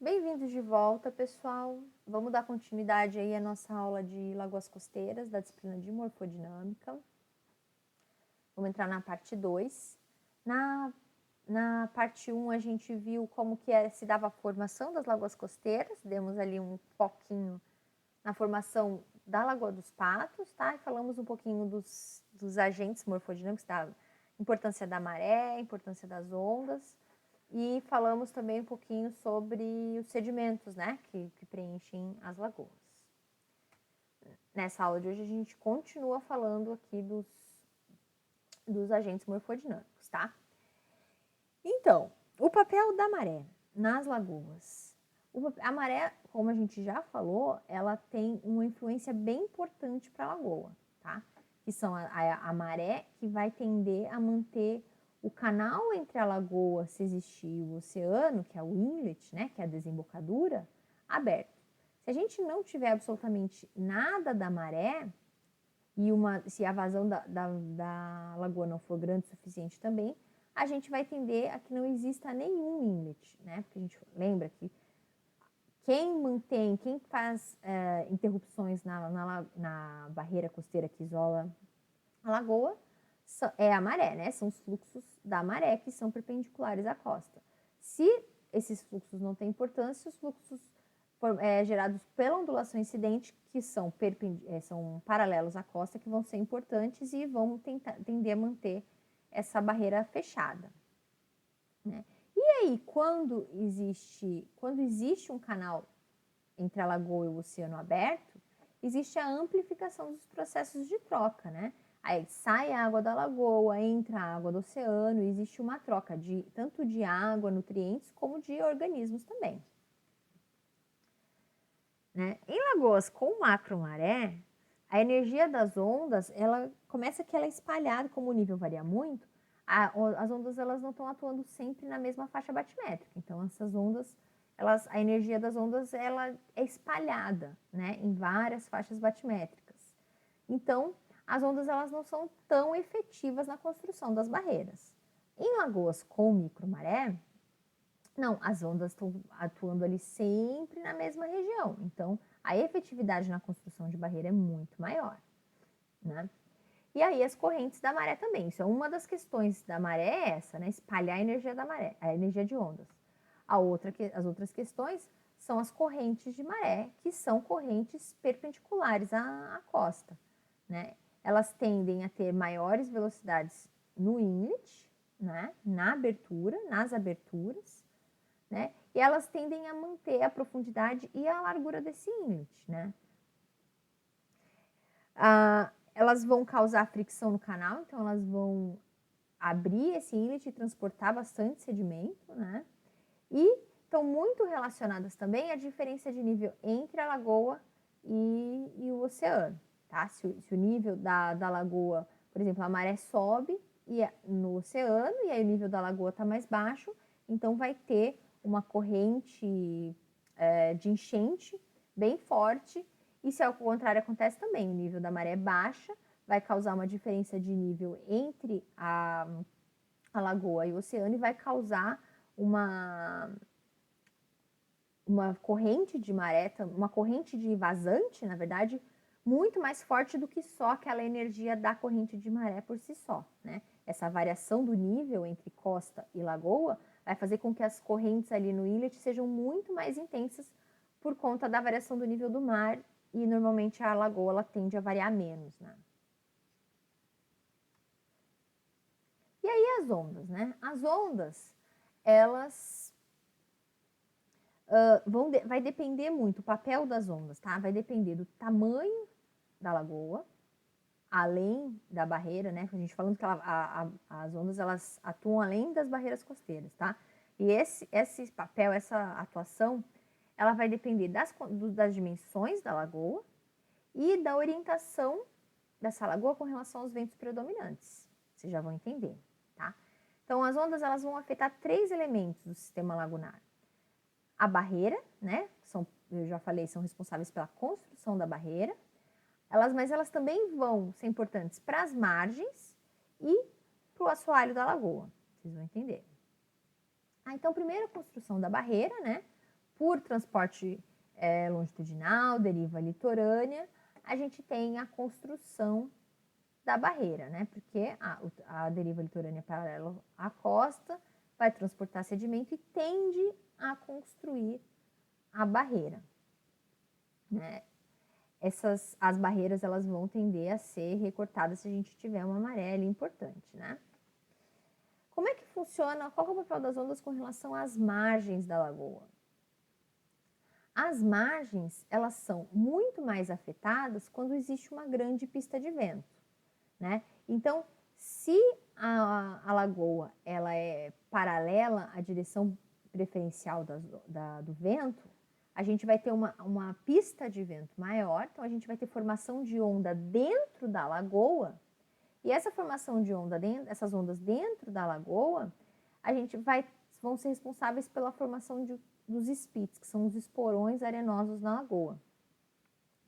Bem-vindos de volta, pessoal. Vamos dar continuidade aí à nossa aula de lagoas costeiras, da disciplina de morfodinâmica. Vamos entrar na parte 2. Na parte 1, a gente viu como que se dava a formação das lagoas costeiras. Demos ali um foquinho na formação da Lagoa dos Patos, tá? E falamos um pouquinho dos agentes morfodinâmicos, da importância da maré, importância das ondas. E falamos também um pouquinho sobre os sedimentos, né, que preenchem as lagoas. Nessa aula de hoje a gente continua falando aqui dos agentes morfodinâmicos, tá? Então, o papel da maré nas lagoas. A maré, como a gente já falou, ela tem uma influência bem importante para a lagoa, tá? Que são a maré que vai tender a manter o canal entre a lagoa, se existir, e o oceano, que é o inlet, né, que é a desembocadura, aberto. Se a gente não tiver absolutamente nada da maré, se a vazão da lagoa não for grande o suficiente também, a gente vai tender a que não exista nenhum inlet, né? Porque a gente lembra que quem faz interrupções na barreira costeira que isola a lagoa é a maré, né? São os fluxos da maré que são perpendiculares à costa. Se esses fluxos não têm importância, os fluxos gerados pela ondulação incidente, que são paralelos à costa, que vão ser importantes e vão tender a manter essa barreira fechada, né? E aí, quando existe um canal entre a lagoa e o oceano aberto, existe a amplificação dos processos de troca, né? Aí sai a água da lagoa, entra a água do oceano, e existe uma troca tanto de água, nutrientes, como de organismos também, né? Em lagoas com macromaré, a energia das ondas, ela começa que ela é espalhada, como o nível varia muito, as ondas elas não estão atuando sempre na mesma faixa batimétrica. Então, essas ondas, a energia das ondas ela é espalhada, né, em várias faixas batimétricas. Então, as ondas elas não são tão efetivas na construção das barreiras. Em lagoas com micromaré, não, as ondas estão atuando ali sempre na mesma região. Então, a efetividade na construção de barreira é muito maior, né? E aí as correntes da maré também. Isso é uma das questões da maré, é essa, né? Espalhar a energia da maré, a energia de ondas. As outras questões são as correntes de maré, que são correntes perpendiculares à costa, né? Elas tendem a ter maiores velocidades no inlet, né? Nas aberturas, né? E elas tendem a manter a profundidade e a largura desse inlet, né? Elas vão causar fricção no canal, então elas vão abrir esse inlet e transportar bastante sedimento, né? E estão muito relacionadas também à diferença de nível entre a lagoa e o oceano, tá? Se o nível da lagoa, por exemplo, a maré sobe no oceano e aí o nível da lagoa está mais baixo, então vai ter uma corrente de enchente bem forte. E se ao contrário acontece também, o nível da maré baixa vai causar uma diferença de nível entre a lagoa e o oceano e vai causar uma corrente de maré, uma corrente de vazante, na verdade, muito mais forte do que só aquela energia da corrente de maré por si só, né? Essa variação do nível entre costa e lagoa vai fazer com que as correntes ali no inlet sejam muito mais intensas por conta da variação do nível do mar e normalmente a lagoa ela tende a variar menos, né? E aí as ondas, né? As ondas, elas vai depender muito, o papel das ondas, tá? Vai depender do tamanho da lagoa, além da barreira, né? A gente falando que as ondas elas atuam além das barreiras costeiras, tá? E esse papel, essa atuação, ela vai depender das dimensões da lagoa e da orientação dessa lagoa com relação aos ventos predominantes. Vocês já vão entender, tá? Então, as ondas elas vão afetar 3 elementos do sistema lagunar. A barreira, né? Eu já falei, são responsáveis pela construção da barreira. Mas elas também vão ser importantes para as margens e para o assoalho da lagoa. Vocês vão entender. Então, primeiro a construção da barreira, né? por transporte longitudinal, deriva litorânea, a gente tem a construção da barreira, né? Porque a deriva litorânea paralela à costa vai transportar sedimento e tende a construir a barreira, né? As barreiras elas vão tender a ser recortadas se a gente tiver uma maré ali importante, né? Como é que funciona? Qual é o papel das ondas com relação às margens da lagoa? As margens, elas são muito mais afetadas quando existe uma grande pista de vento, né? Então, se a lagoa ela é paralela à direção preferencial do vento, a gente vai ter uma pista de vento maior, então a gente vai ter formação de onda dentro da lagoa, e essa formação de onda, essas ondas dentro da lagoa, vão ser responsáveis pela formação dos spits, que são os esporões arenosos na lagoa.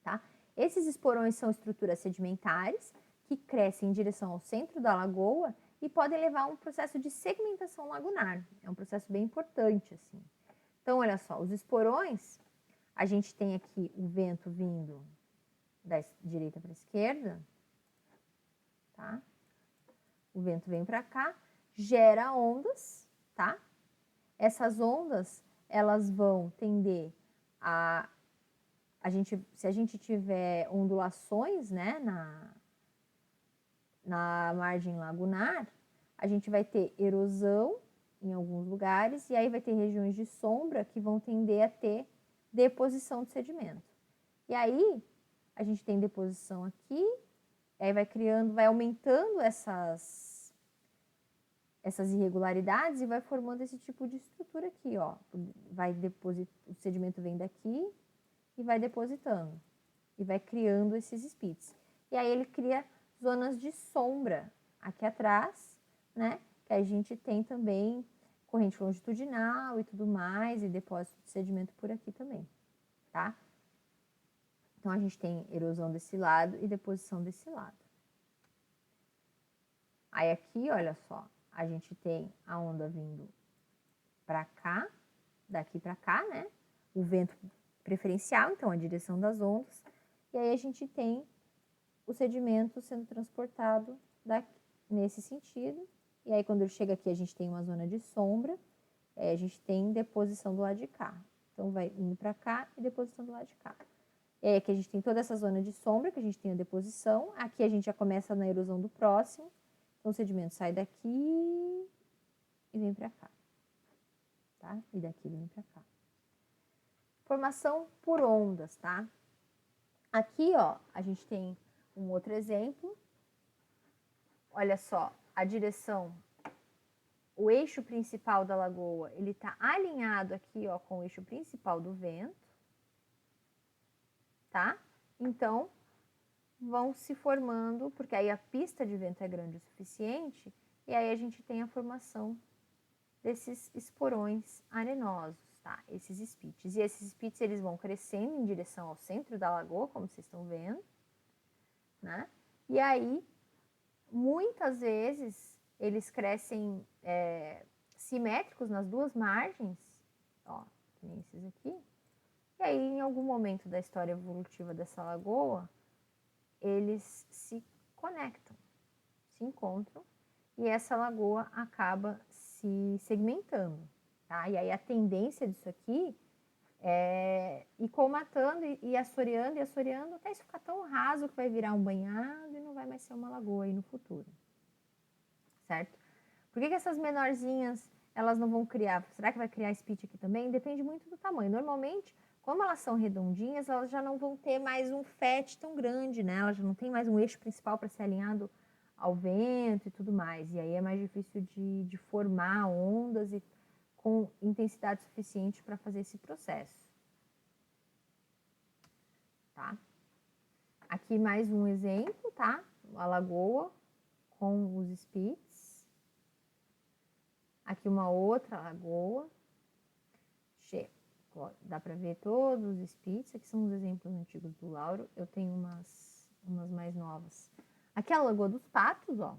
Tá? Esses esporões são estruturas sedimentares que crescem em direção ao centro da lagoa e podem levar a um processo de segmentação lagunar. É um processo bem importante, assim. Então, olha só, os esporões, a gente tem aqui o vento vindo da direita para a esquerda, tá? O vento vem para cá, gera ondas, tá? Essas ondas, elas vão tender se a gente tiver ondulações, né, na margem lagunar, a gente vai ter erosão em alguns lugares, e aí vai ter regiões de sombra que vão tender a ter deposição de sedimento. E aí, a gente tem deposição aqui, aí vai aumentando essas irregularidades e vai formando esse tipo de estrutura aqui, ó. O sedimento vem daqui e vai depositando, e vai criando esses spits. E aí ele cria zonas de sombra aqui atrás, né? Que a gente tem também corrente longitudinal e tudo mais, e depósito de sedimento por aqui também, tá? Então, a gente tem erosão desse lado e deposição desse lado. Aí aqui, olha só, a gente tem a onda vindo para cá, daqui para cá, né? O vento preferencial, então a direção das ondas. E aí a gente tem o sedimento sendo transportado nesse sentido. E aí quando ele chega aqui, a gente tem uma zona de sombra, a gente tem deposição do lado de cá. Então vai indo para cá e deposição do lado de cá. E aí aqui a gente tem toda essa zona de sombra, que a gente tem a deposição. Aqui a gente já começa na erosão do próximo. Então o sedimento sai daqui e vem para cá. Tá? E daqui vem para cá. Formação por ondas, tá? Aqui, ó, a gente tem um outro exemplo. Olha só, a direção, o eixo principal da lagoa, ele está alinhado aqui, ó, com o eixo principal do vento, tá? Então, vão se formando, porque aí a pista de vento é grande o suficiente, e aí a gente tem a formação desses esporões arenosos, tá? Esses spits. E esses spits, eles vão crescendo em direção ao centro da lagoa, como vocês estão vendo, né? E aí, muitas vezes, eles crescem simétricos nas duas margens, ó, que nem esses aqui. E aí, em algum momento da história evolutiva dessa lagoa, eles se conectam, se encontram, e essa lagoa acaba se segmentando, tá? E aí a tendência disso aqui é ir colmatando e assoreando, até isso ficar tão raso que vai virar um banhado e não vai mais ser uma lagoa aí no futuro, certo? Por que essas menorzinhas, elas não vão criar? Será que vai criar spit aqui também? Depende muito do tamanho. Normalmente, como elas são redondinhas, elas já não vão ter mais um FET tão grande, né? Elas já não tem mais um eixo principal para ser alinhado ao vento e tudo mais. E aí é mais difícil de formar ondas e com intensidade suficiente para fazer esse processo. Tá? Aqui mais um exemplo, tá? A lagoa com os spits. Aqui uma outra lagoa. Dá para ver todos os spits. Aqui são os exemplos antigos do Lauro. Eu tenho umas mais novas. Aqui é a Lagoa dos Patos, ó.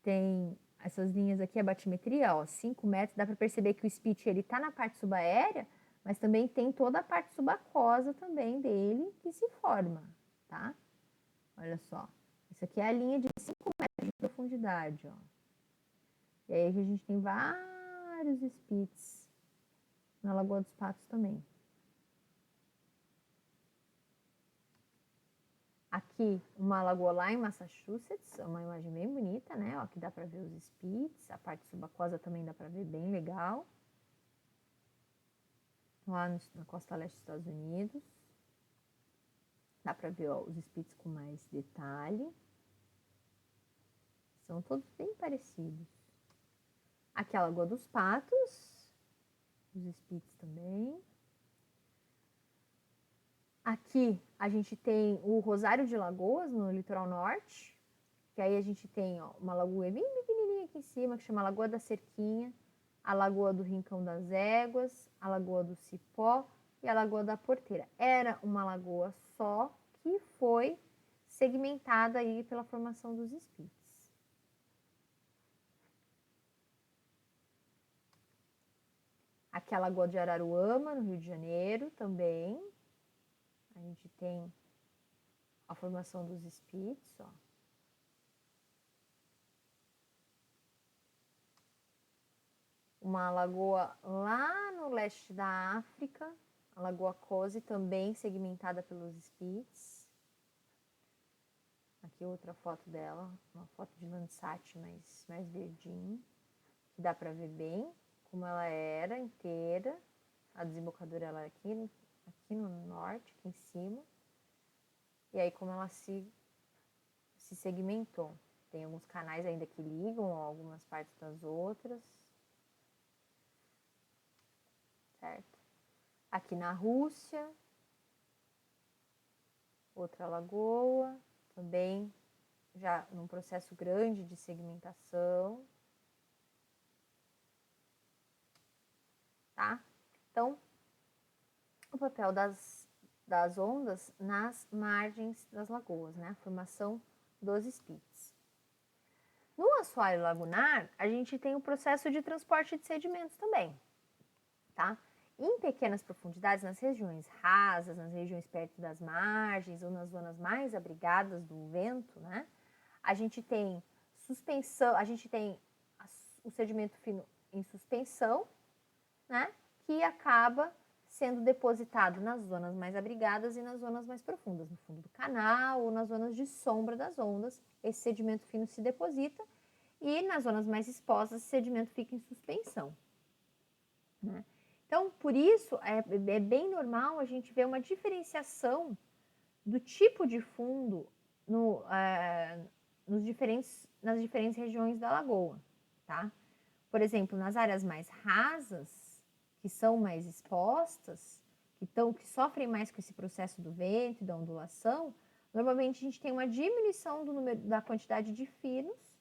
Tem essas linhas aqui, a batimetria, ó, 5 metros, dá para perceber que o spit ele tá na parte subaérea, mas também tem toda a parte subaquosa também dele que se forma, tá? Olha só, isso aqui é a linha de 5 metros de profundidade, ó. E aí a gente tem vários spits na Lagoa dos Patos também. Aqui, uma lagoa lá em Massachusetts, é uma imagem bem bonita, né? Ó, aqui dá para ver os spits, a parte subaquosa também dá para ver bem legal. Lá na costa leste dos Estados Unidos. Dá para ver, ó, os spits com mais detalhe. São todos bem parecidos. Aqui a Lagoa dos Patos, os spits também. Aqui a gente tem o Rosário de Lagoas, no litoral norte, que aí a gente tem, ó, uma lagoa bem pequenininha aqui em cima, que chama Lagoa da Cerquinha, a Lagoa do Rincão das Éguas, a Lagoa do Cipó e a Lagoa da Porteira. Era uma lagoa só que foi segmentada aí pela formação dos spits. Aqui a Lagoa de Araruama, no Rio de Janeiro, também. A gente tem a formação dos spits, ó. Uma lagoa lá no leste da África, a Lagoa Kosi, também segmentada pelos spits. Aqui outra foto dela, uma foto de Landsat mais verdinho, que dá para ver bem como ela era inteira. A desembocadura ela é aqui no norte, aqui em cima. E aí como ela se segmentou. Tem alguns canais ainda que ligam algumas partes das outras. Certo? Aqui na Rússia, outra lagoa, também já num processo grande de segmentação. Tá? Então, o papel das ondas nas margens das lagoas, né? A formação dos spits. No assoalho lagunar, a gente tem o processo de transporte de sedimentos também, tá? Em pequenas profundidades, nas regiões rasas, nas regiões perto das margens ou nas zonas mais abrigadas do vento, né? A gente tem suspensão, a gente tem o sedimento fino em suspensão, né? Que acaba sendo depositado nas zonas mais abrigadas e nas zonas mais profundas, no fundo do canal ou nas zonas de sombra das ondas. Esse sedimento fino se deposita e nas zonas mais expostas, esse sedimento fica em suspensão, né? Então, por isso, é bem normal a gente ver uma diferenciação do tipo de fundo nas diferentes regiões da lagoa, tá? Por exemplo, nas áreas mais rasas, que são mais expostas, que sofrem mais com esse processo do vento e da ondulação, normalmente a gente tem uma diminuição da quantidade de finos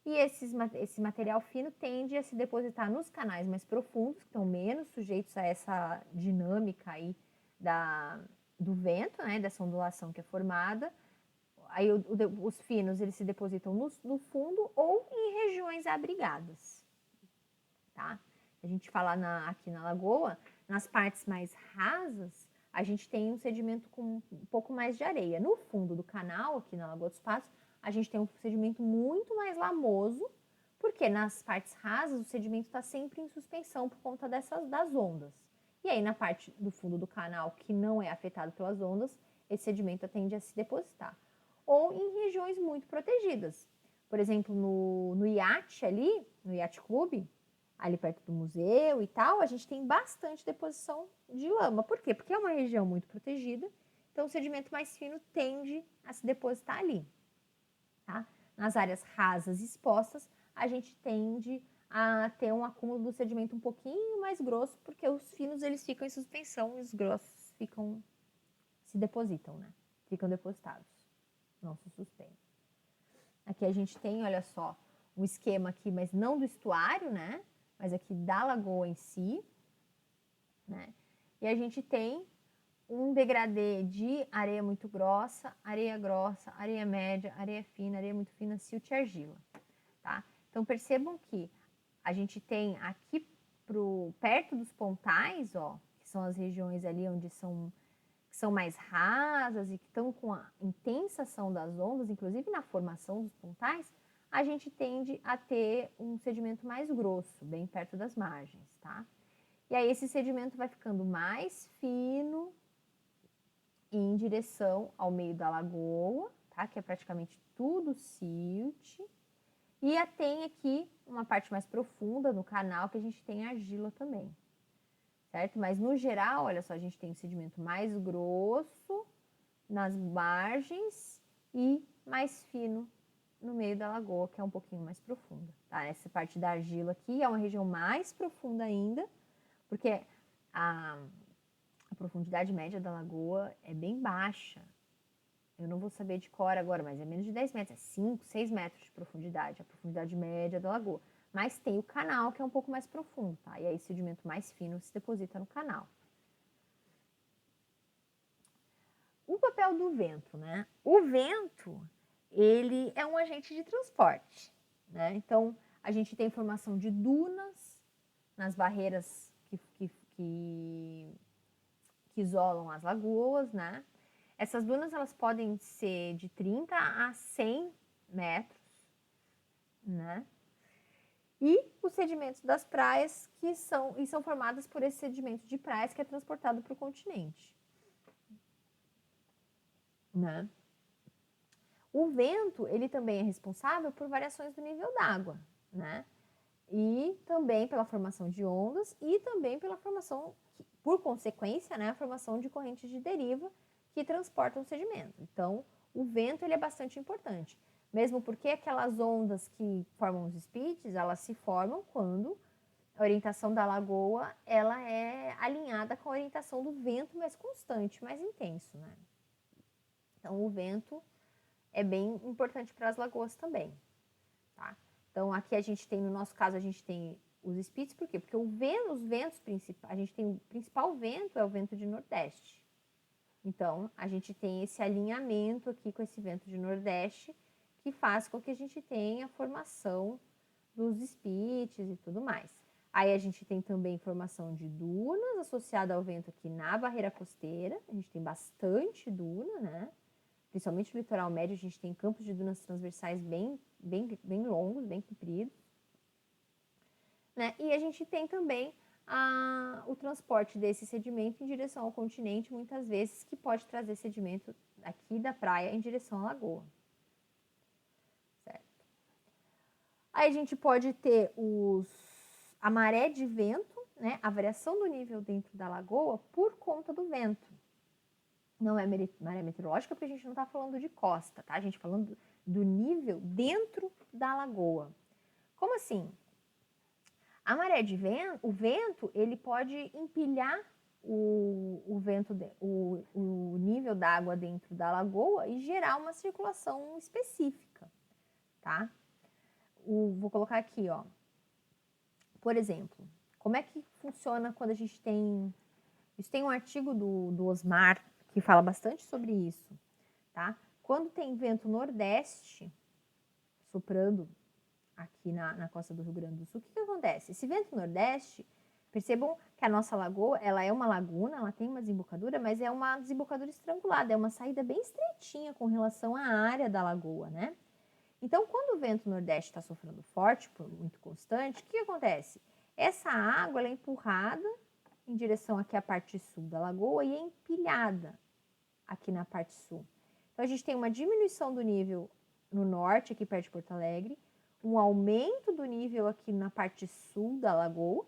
e esse material fino tende a se depositar nos canais mais profundos, que estão menos sujeitos a essa dinâmica aí do vento, né, dessa ondulação que é formada. Aí os finos eles se depositam no fundo ou em regiões abrigadas, tá? A gente fala aqui na lagoa, nas partes mais rasas, a gente tem um sedimento com um pouco mais de areia. No fundo do canal, aqui na Lagoa dos Patos, a gente tem um sedimento muito mais lamoso, porque nas partes rasas o sedimento está sempre em suspensão por conta das ondas. E aí na parte do fundo do canal, que não é afetado pelas ondas, esse sedimento tende a se depositar. Ou em regiões muito protegidas. Por exemplo, no iate ali, no Yacht Club, ali perto do museu e tal, a gente tem bastante deposição de lama. Por quê? Porque é uma região muito protegida, então o sedimento mais fino tende a se depositar ali, tá? Nas áreas rasas expostas, a gente tende a ter um acúmulo do sedimento um pouquinho mais grosso, porque os finos eles ficam em suspensão e os grossos se depositam, né? Ficam depositados, não se suspendem. Aqui a gente tem, olha só, um esquema aqui, mas não do estuário, né? Mas aqui da lagoa em si, né? E a gente tem um degradê de areia muito grossa, areia média, areia fina, silt e argila, tá? Então, percebam que a gente tem aqui perto dos pontais, ó, que são as regiões ali onde são mais rasas e que estão com a intensa ação das ondas, inclusive na formação dos pontais, a gente tende a ter um sedimento mais grosso, bem perto das margens, tá? E aí esse sedimento vai ficando mais fino em direção ao meio da lagoa, tá? Que é praticamente tudo silt. E tem aqui uma parte mais profunda no canal que a gente tem argila também, certo? Mas no geral, olha só, a gente tem um sedimento mais grosso nas margens e mais fino no meio da lagoa, que é um pouquinho mais profunda, tá? Essa parte da argila aqui é uma região mais profunda ainda, porque a profundidade média da lagoa é bem baixa. Eu não vou saber de cor agora, mas é menos de 10 metros, é 5, 6 metros de profundidade, a profundidade média da lagoa. Mas tem o canal, que é um pouco mais profundo, tá? E aí, sedimento mais fino se deposita no canal. O papel do vento, né? O vento, ele é um agente de transporte, né? Então, a gente tem formação de dunas nas barreiras que isolam as lagoas, né? Essas dunas, elas podem ser de 30 a 100 metros, né? E os sedimentos das praias, que são formados por esse sedimento de praias que é transportado para o continente, né? O vento, ele também é responsável por variações do nível d'água, né? E também pela formação de ondas e também pela formação, por consequência, né, a formação de correntes de deriva que transportam o sedimento. Então, o vento, ele é bastante importante, mesmo porque aquelas ondas que formam os spits, elas se formam quando a orientação da lagoa, ela é alinhada com a orientação do vento mais constante, mais intenso, né? Então, o vento é bem importante para as lagoas também, tá? Então, aqui a gente tem, no nosso caso, a gente tem os spits, por quê? Porque os ventos principais, a gente tem o principal vento é o vento de nordeste. Então, a gente tem esse alinhamento aqui com esse vento de nordeste, que faz com que a gente tenha a formação dos spits e tudo mais. Aí a gente tem também formação de dunas associada ao vento aqui na barreira costeira, a gente tem bastante duna, né? Principalmente no litoral médio, a gente tem campos de dunas transversais bem longos, bem compridos, né? E a gente tem também o transporte desse sedimento em direção ao continente, muitas vezes, que pode trazer sedimento aqui da praia em direção à lagoa. Certo? Aí a gente pode ter a maré de vento, né? A variação do nível dentro da lagoa por conta do vento. Não é maré meteorológica, porque a gente não está falando de costa, tá? A gente falando do nível dentro da lagoa. Como assim? A maré de vento, o vento, ele pode empilhar o nível da água dentro da lagoa e gerar uma circulação específica, tá? Vou colocar aqui, ó. Por exemplo, como é que funciona quando a gente tem... Isso tem um artigo do Osmar que fala bastante sobre isso, tá? Quando tem vento nordeste soprando aqui na costa do Rio Grande do Sul, o que acontece? Esse vento nordeste, percebam que a nossa lagoa, ela é uma laguna, ela tem uma desembocadura, mas é uma desembocadura estrangulada, é uma saída bem estreitinha com relação à área da lagoa, né? Então, quando o vento nordeste está sofrendo forte, muito constante, o que acontece? Essa água, ela é empurrada em direção aqui à parte sul da lagoa e é empilhada aqui na parte sul. Então, a gente tem uma diminuição do nível no norte, aqui perto de Porto Alegre, um aumento do nível aqui na parte sul da lagoa,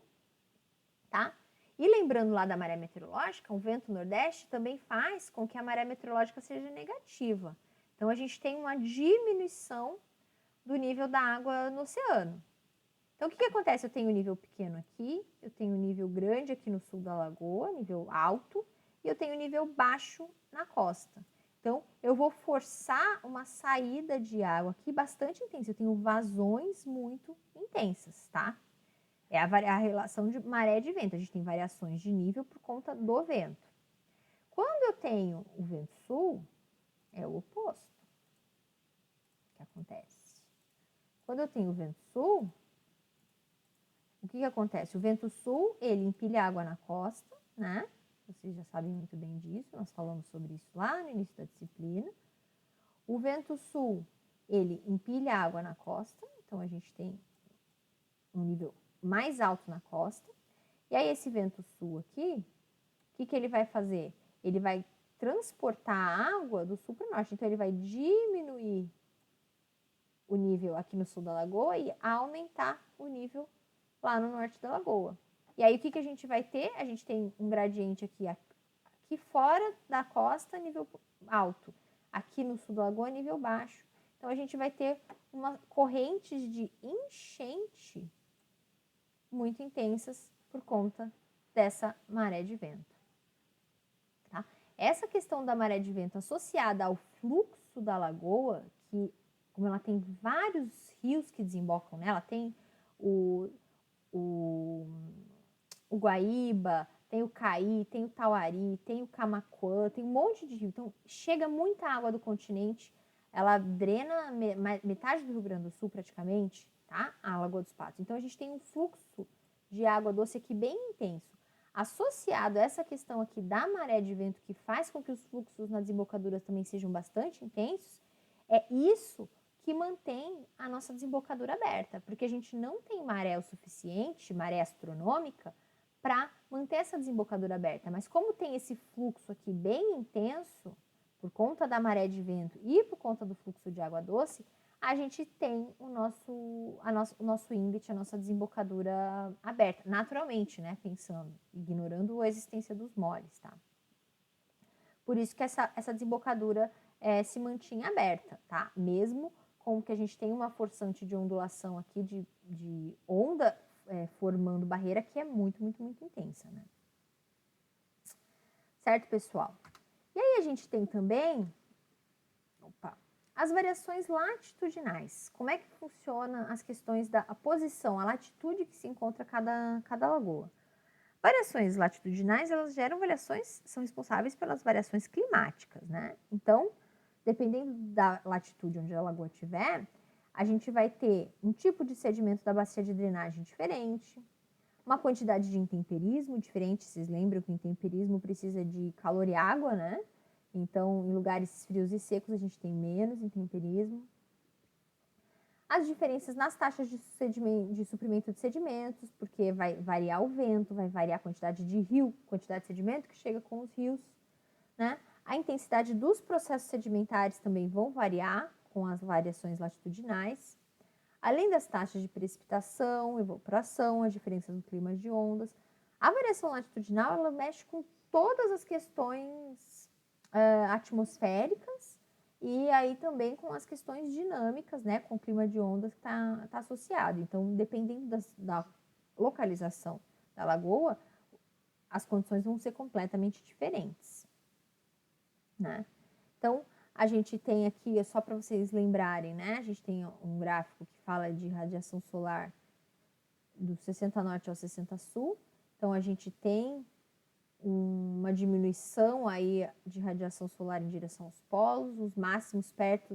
tá? E lembrando lá da maré meteorológica, o vento nordeste também faz com que a maré meteorológica seja negativa. Então, a gente tem uma diminuição do nível da água no oceano. Então, o que acontece? Eu tenho um nível pequeno aqui, eu tenho um nível grande aqui no sul da lagoa, nível alto, e eu tenho um nível baixo na costa. Então, eu vou forçar uma saída de água aqui bastante intensa. Eu tenho vazões muito intensas, tá? É a relação de maré de vento. A gente tem variações de nível por conta do vento. Quando eu tenho o vento sul, é o oposto que acontece. Quando eu tenho vento sul, o que acontece? O vento sul, ele empilha água na costa, né? Vocês já sabem muito bem disso, nós falamos sobre isso lá no início da disciplina. O vento sul, ele empilha água na costa, então a gente tem um nível mais alto na costa. E aí esse vento sul aqui, o que ele vai fazer? Ele vai transportar a água do sul para o norte, então ele vai diminuir o nível aqui no sul da lagoa e aumentar o nível lá no norte da lagoa. E aí o que a gente vai ter? A gente tem um gradiente aqui fora da costa, nível alto. Aqui no sul da lagoa, nível baixo. Então a gente vai ter correntes de enchente muito intensas por conta dessa maré de vento. Tá? Essa questão da maré de vento associada ao fluxo da lagoa, que como ela tem vários rios que desembocam nela, tem o Guaíba, tem o Caí, tem o Tauari, tem o Camaquã, tem um monte de rio. Então, chega muita água do continente, ela drena metade do Rio Grande do Sul praticamente, tá? A Lagoa dos Patos. Então, a gente tem um fluxo de água doce aqui bem intenso. Associado a essa questão aqui da maré de vento, que faz com que os fluxos nas desembocaduras também sejam bastante intensos, é isso que mantém a nossa desembocadura aberta, porque a gente não tem maré o suficiente, maré astronômica, para manter essa desembocadura aberta. Mas como tem esse fluxo aqui bem intenso, por conta da maré de vento e por conta do fluxo de água doce, a gente tem o nosso ímbeto, a nossa desembocadura aberta, naturalmente, né? Pensando, ignorando a existência dos moles, tá? Por isso que essa desembocadura se mantinha aberta, tá? Mesmo com que a gente tem uma forçante de ondulação aqui, de onda formando barreira, que é muito, muito, muito intensa, né? Certo, pessoal? E aí a gente tem também as variações latitudinais. Como é que funciona as questões da posição, a latitude que se encontra cada lagoa? Variações latitudinais, elas geram variações, são responsáveis pelas variações climáticas, né? Então, dependendo da latitude onde a lagoa estiver, a gente vai ter um tipo de sedimento da bacia de drenagem diferente, uma quantidade de intemperismo diferente. Vocês lembram que o intemperismo precisa de calor e água, né? Então, em lugares frios e secos, a gente tem menos intemperismo. As diferenças nas taxas de suprimento de sedimentos, porque vai variar o vento, vai variar a quantidade de rio, quantidade de sedimento que chega com os rios, né? A intensidade dos processos sedimentares também vão variar com as variações latitudinais. Além das taxas de precipitação, evaporação, as diferenças no clima de ondas. A variação latitudinal, ela mexe com todas as questões atmosféricas e aí também com as questões dinâmicas, né, com o clima de ondas que está associado. Então, dependendo da localização da lagoa, as condições vão ser completamente diferentes, né? Então, a gente tem aqui, só para vocês lembrarem, né, a gente tem um gráfico que fala de radiação solar do 60 norte ao 60 sul. Então, a gente tem uma diminuição aí de radiação solar em direção aos polos, os máximos perto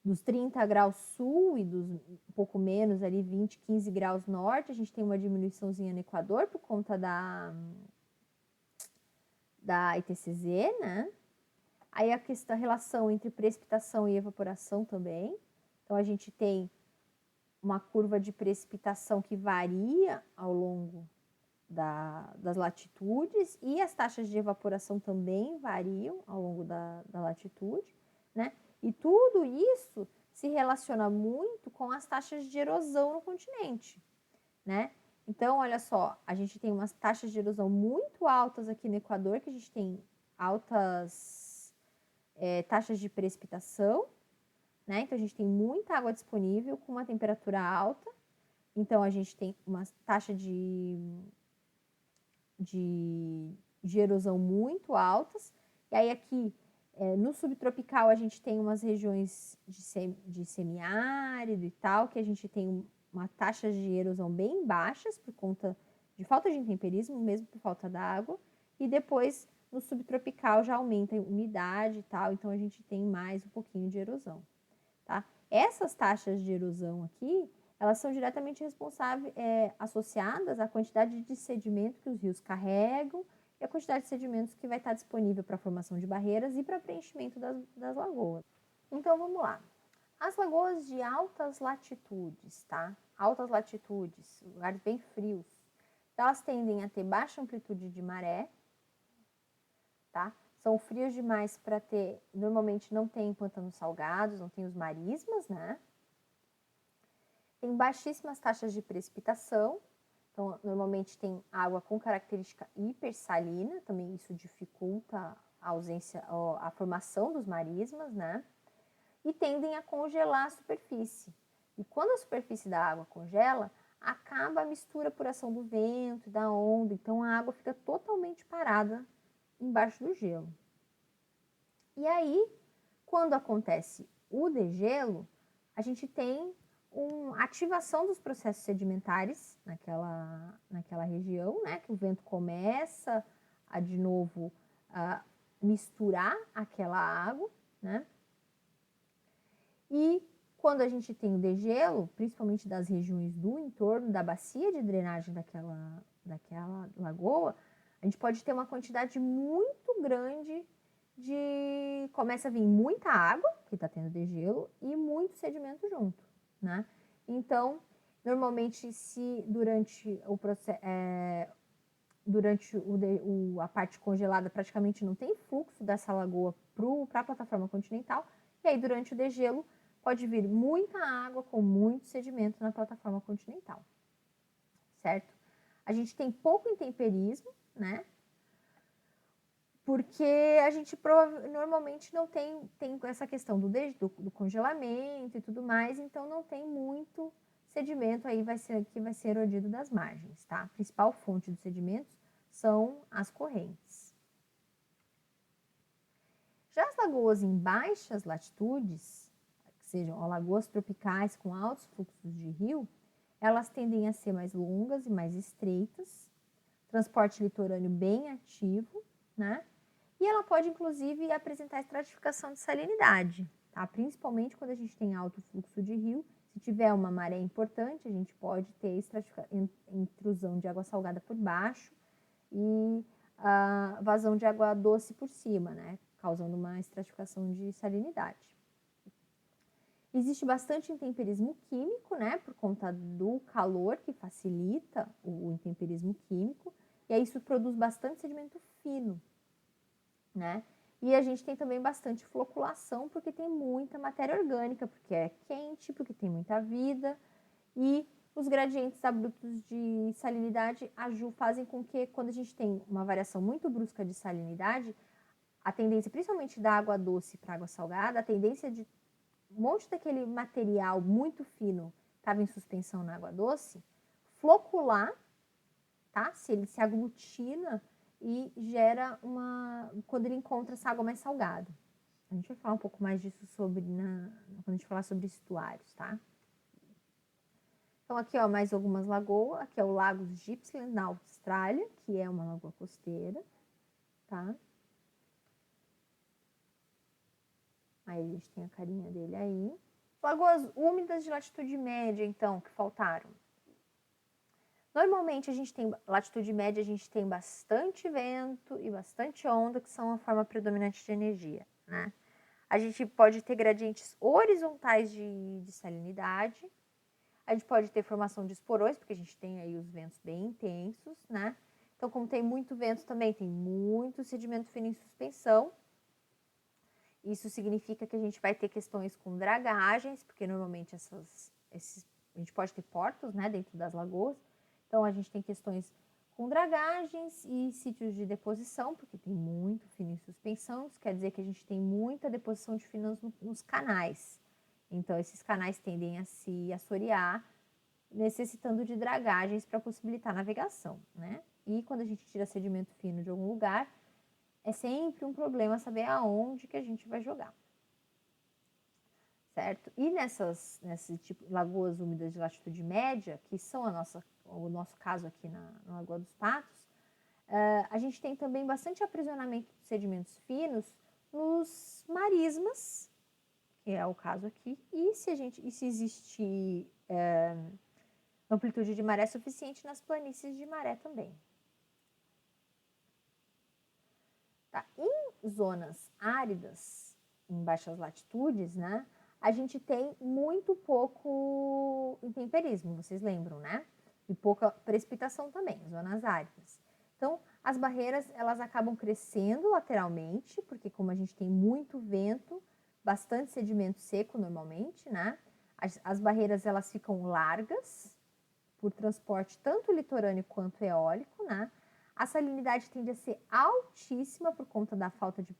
dos 30 graus sul e dos um pouco menos ali 20, 15 graus norte. A gente tem uma diminuiçãozinha no Equador por conta da ITCZ, né? Aí a relação entre precipitação e evaporação também. Então a gente tem uma curva de precipitação que varia ao longo das latitudes e as taxas de evaporação também variam ao longo da latitude, né? E tudo isso se relaciona muito com as taxas de erosão no continente, né? Então, olha só, a gente tem umas taxas de erosão muito altas aqui no Equador, que a gente tem altas taxas de precipitação, né? Então, a gente tem muita água disponível com uma temperatura alta. Então, a gente tem uma taxa de erosão muito altas. E aí aqui, no subtropical, a gente tem umas regiões de semiárido e tal, que a gente tem uma taxa de erosão bem baixas por conta de falta de intemperismo, mesmo por falta d'água. E depois, no subtropical, já aumenta a umidade e tal, então a gente tem mais um pouquinho de erosão, tá? Essas taxas de erosão aqui, elas são diretamente responsáveis, associadas à quantidade de sedimento que os rios carregam e a quantidade de sedimentos que vai estar disponível para a formação de barreiras e para preenchimento das lagoas. Então, vamos lá. As lagoas de altas latitudes, tá? Altas latitudes, lugares bem frios, elas tendem a ter baixa amplitude de maré, tá? São frios demais para ter, normalmente não tem pantanos salgados, não tem os marismas, né? Tem baixíssimas taxas de precipitação, então normalmente tem água com característica hipersalina, também isso dificulta a ausência, a formação dos marismas, né? E tendem a congelar a superfície. E quando a superfície da água congela, acaba a mistura por ação do vento e da onda, então a água fica totalmente parada embaixo do gelo. E aí, quando acontece o degelo, a gente tem uma ativação dos processos sedimentares naquela região, né? Que o vento começa a, de novo, misturar aquela água, né? E quando a gente tem o degelo, principalmente das regiões do entorno, da bacia de drenagem daquela lagoa, a gente pode ter uma quantidade muito grande começa a vir muita água, que está tendo degelo, e muito sedimento junto, né? Então, normalmente, se durante o processo, a parte congelada praticamente não tem fluxo dessa lagoa para a plataforma continental, e aí durante o degelo pode vir muita água com muito sedimento na plataforma continental, certo? A gente tem pouco intemperismo, né? Porque a gente normalmente não tem essa questão do congelamento e tudo mais, então não tem muito sedimento aí que vai ser erodido das margens, tá? A principal fonte dos sedimentos são as correntes. Já as lagoas em baixas latitudes, que sejam lagoas tropicais com altos fluxos de rio, elas tendem a ser mais longas e mais estreitas, transporte litorâneo bem ativo, né? E ela pode, inclusive, apresentar estratificação de salinidade, tá? Principalmente quando a gente tem alto fluxo de rio. Se tiver uma maré importante, a gente pode ter intrusão de água salgada por baixo e vazão de água doce por cima, né? Causando uma estratificação de salinidade. Existe bastante intemperismo químico, né? Por conta do calor que facilita o intemperismo químico. E aí isso produz bastante sedimento fino, né? E a gente tem também bastante floculação, porque tem muita matéria orgânica, porque é quente, porque tem muita vida. E os gradientes abruptos de salinidade fazem com que, quando a gente tem uma variação muito brusca de salinidade, a tendência, principalmente da água doce para água salgada, a tendência de um monte daquele material muito fino que estava em suspensão na água doce, flocular, tá? Se ele se aglutina e gera quando ele encontra essa água mais salgada. A gente vai falar um pouco mais disso quando a gente falar sobre estuários, tá? Então, aqui, ó, mais algumas lagoas. Aqui é o Lago Gippsland, na Austrália, que é uma lagoa costeira, tá? Aí a gente tem a carinha dele aí. Lagoas úmidas de latitude média, então, que faltaram. Normalmente, latitude média, a gente tem bastante vento e bastante onda, que são a forma predominante de energia, né? A gente pode ter gradientes horizontais de salinidade. A gente pode ter formação de esporões, porque a gente tem aí os ventos bem intensos, né? Então, como tem muito vento também, tem muito sedimento fino em suspensão. Isso significa que a gente vai ter questões com dragagens, porque normalmente a gente pode ter portos, né, dentro das lagoas. Então, a gente tem questões com dragagens e sítios de deposição, porque tem muito fino em suspensão. Isso quer dizer que a gente tem muita deposição de finos nos canais. Então, esses canais tendem a se assorear, necessitando de dragagens para possibilitar a navegação, né? E quando a gente tira sedimento fino de algum lugar, é sempre um problema saber aonde que a gente vai jogar, certo? E nesse tipo lagoas úmidas de latitude média, que são o nosso caso aqui na Lagoa dos Patos, a gente tem também bastante aprisionamento de sedimentos finos nos marismas, que é o caso aqui, e se existir amplitude de maré suficiente nas planícies de maré também. Tá? Em zonas áridas, em baixas latitudes, né, a gente tem muito pouco intemperismo, vocês lembram, né? E pouca precipitação também, zonas áridas. Então, as barreiras, elas acabam crescendo lateralmente, porque como a gente tem muito vento, bastante sedimento seco normalmente, né? As barreiras, elas ficam largas, por transporte tanto litorâneo quanto eólico, né? A salinidade tende a ser altíssima por conta da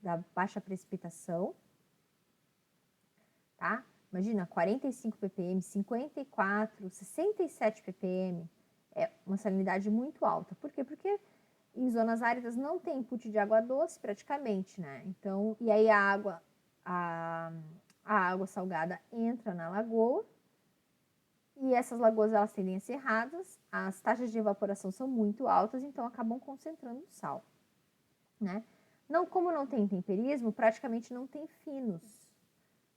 da baixa precipitação, tá? Imagina, 45 ppm, 54, 67 ppm, é uma salinidade muito alta. Por quê? Porque em zonas áridas não tem input de água doce praticamente, né? Então, e aí a água salgada entra na lagoa, e essas lagoas, elas tendem a ser radas, as taxas de evaporação são muito altas, então acabam concentrando sal, né? Não, como não tem temperismo, praticamente não tem finos,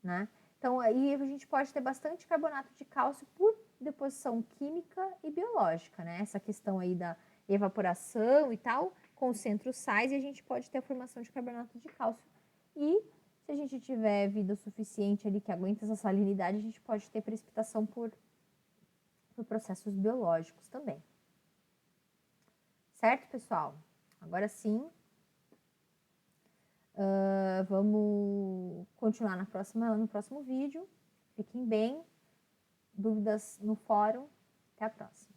né? Então, aí a gente pode ter bastante carbonato de cálcio por deposição química e biológica, né? Essa questão aí da evaporação e tal, concentra os sais e a gente pode ter a formação de carbonato de cálcio. E se a gente tiver vida suficiente ali que aguenta essa salinidade, a gente pode ter precipitação por processos biológicos também. Certo, pessoal? Agora sim, vamos continuar no próximo vídeo. Fiquem bem. Dúvidas no fórum. Até a próxima.